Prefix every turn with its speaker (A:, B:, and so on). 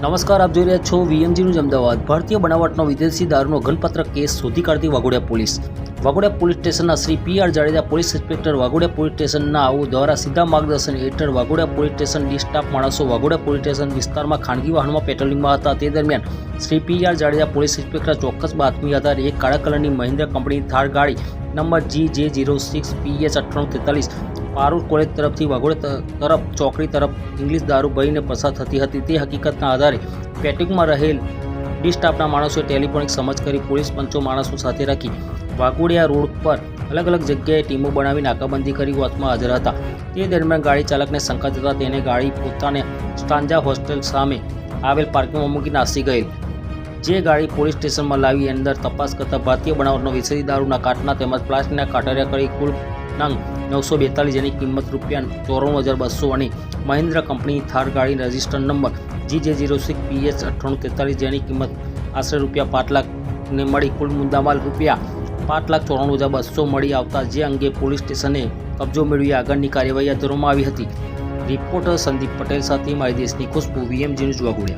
A: નમસ્કાર, આપ જોઈ રહ્યા છો વીએમજી ન્યૂઝ અમદાવાદ। ભારતીય બનાવટનો વિદેશી દારૂનો ઘનપત્ર કેસ શોધી કાઢતી વાઘોડિયા પોલીસ। વાઘોડિયા પોલીસ સ્ટેશનના Shri PR Jadeja, police inspector Waghodia police સ્ટેશનના દ્વારા સીધા માર્ગદર્શન હેઠળ Waghodia police station D staff માણસો વાઘોડિયા પોલીસ સ્ટેશન વિસ્તારમાં ખાનગી વાહનમાં પેટ્રોલિંગમાં હતા। તે દરમિયાન Shri PR Jadeja, police inspector ચોક્કસ બાતમી આધારે એક કાળા કલરની મહિન્દ્રા કંપની થાર ગાડી નંબર GJ06PH9843 પારૂલ કોલેજ તરફથી વાઘોડિયા તરફ ચોકડી તરફ ઇંગ્લિશ દારૂ ભરીને પસાર થતી હતી। તે હકીકતના આધારે પેટ્રોલિંગમાં રહેલ ડી સ્ટાફના માણસોએ ટેલિફોનિક સમજ કરી પોલીસ પંચો માણસો સાથે રાખી વાઘોડિયા રોડ પર અલગ અલગ જગ્યાએ ટીમો બનાવી નાકાબંધી કરી વોચમાં હાજર હતા। તે દરમિયાન ગાડી ચાલકને શંકા જતાં તેને ગાડી પોતાને સ્ટાન્જા હોસ્ટેલ સામે આવેલ પાર્કિંગમાં મૂકી નાસી ગયેલ, જે ગાડી પોલીસ સ્ટેશનમાં લાવી અંદર તપાસ કરતા ભારતીય બનાવટનો વિદેશી દારૂના કાટના તેમજ પ્લાસ્ટિકના કાટરિયા કરી કુલ નંગ 942 જેની કિંમત ₹94,200 અને મહિન્દ્રા કંપની થાર ગાડી રજિસ્ટર નંબર GJ06PH9843 જેની કિંમત આશરે ₹5 લાખને મળી કુલ મુદ્દામાલ ₹5,94,200 મળી આવતા જે અંગે પોલીસ સ્ટેશને કબજો મેળવી આગળની કાર્યવાહી હાથ ધરવામાં આવી હતી। રિપોર્ટર સંદીપ પટેલ સાથે મારી દેશની ખુશ્બુ, વીએમજી ન્યૂઝ વાઘોડિયા।